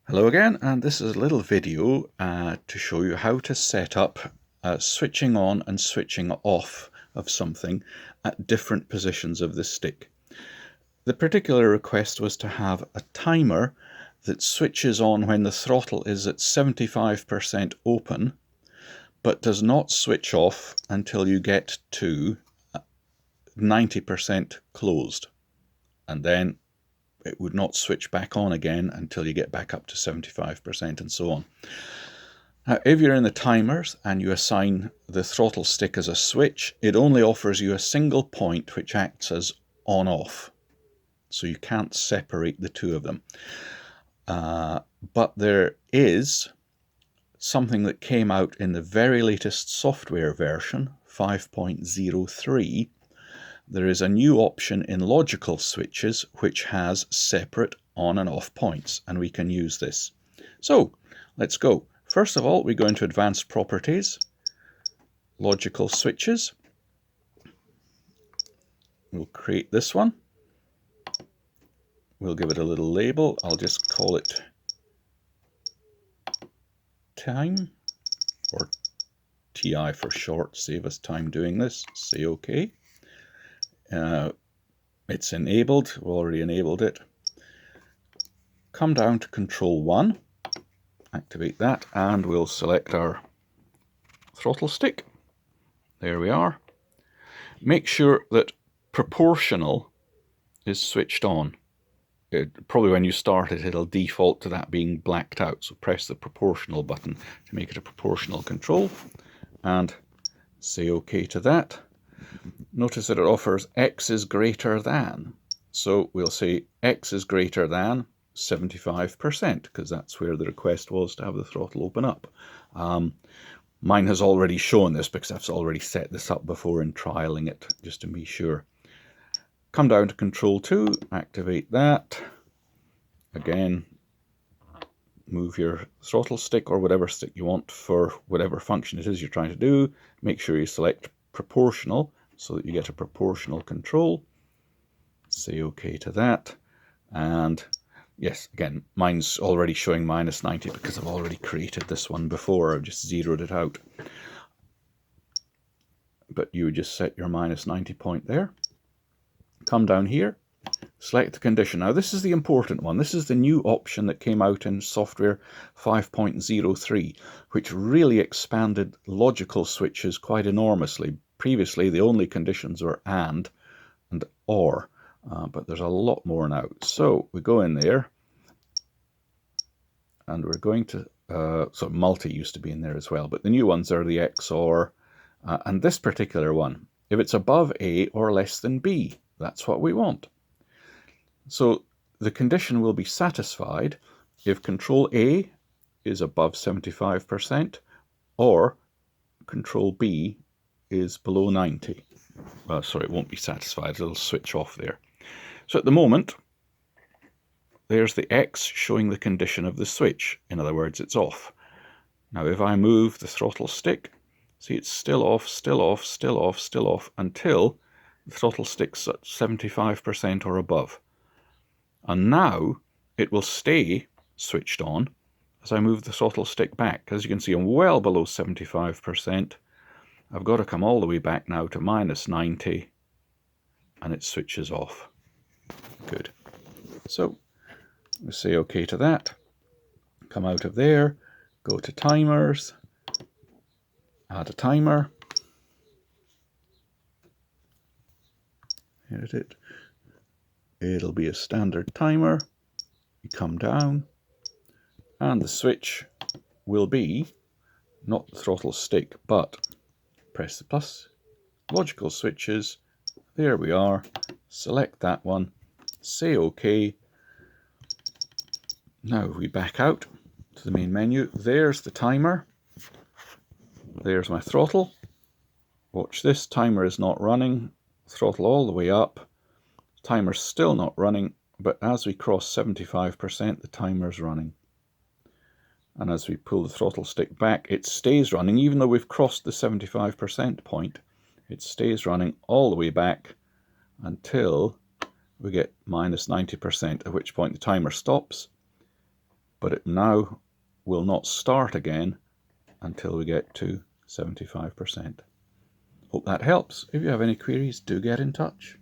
Hello again, and this is a little video to show you how to set up switching on and switching off of something at different positions of the stick. The particular request was to have a timer that switches on when the throttle is at 75% open, but does not switch off until you get to 90% closed, and then it would not switch back on again until you get back up to 75% and so on. Now, if you're in the timers and you assign the throttle stick as a switch, it only offers you a single point which acts as on-off. So you can't separate the two of them. But there is something that came out in the very latest software version, 5.03. There is a new option in logical switches which has separate on and off points, and we can use this. So let's go. First of all, we go into Advanced Properties, Logical Switches. We'll create this one. We'll give it a little label. I'll just call it Time, or TI for short. Save us time doing this. Say OK. It's enabled. We've already enabled it. Come down to Control 1, activate that, and we'll select our throttle stick. There we are. Make sure that proportional is switched on. Probably when you start it, it'll default to that being blacked out. So press the proportional button to make it a proportional control and say OK to that. Notice that it offers X is greater than. So we'll say X is greater than 75%, because that's where the request was to have the throttle open up. Mine has already shown this because I've already set this up before in trialing it, just to be sure. Come down to Control 2, activate that. Again, move your throttle stick or whatever stick you want for whatever function it is you're trying to do. Make sure you select proportional so that you get a proportional control. Say OK to that. And yes, again, mine's already showing -90 because I've already created this one before. I've just zeroed it out. But you would just set your -90 point there. Come down here, select the condition. Now this is the important one. This is the new option that came out in software 5.03, which really expanded logical switches quite enormously. Previously, the only conditions were and or, but there's a lot more now. So we go in there, and we're going to, so multi used to be in there as well, but the new ones are the XOR, and this particular one, if it's above A or less than B, that's what we want. So the condition will be satisfied if Control A is above 75% or Control B is below 90. Sorry, it won't be satisfied. It'll switch off there. So at the moment, there's the X showing the condition of the switch. In other words, it's off. Now if I move the throttle stick, see it's still off, still off, still off, still off, until the throttle stick's at 75% or above. And now it will stay switched on as I move the throttle stick back. As you can see, I'm well below 75%. I've got to come all the way back now to -90, and it switches off. Good. So we say OK to that. Come out of there, go to timers, add a timer. Edit it. It'll be a standard timer. You come down, and the switch will be not the throttle stick, but press the plus, logical switches. There we are. Select that one. Say OK. Now we back out to the main menu. There's the timer. There's my throttle. Watch this. Timer is not running. Throttle all the way up. Timer's still not running, but as we cross 75%, the timer's running. And as we pull the throttle stick back, it stays running, even though we've crossed the 75% point. It stays running all the way back until we get -90%, at which point the timer stops. but it now will not start again until we get to 75%. Hope that helps. If you have any queries, do get in touch.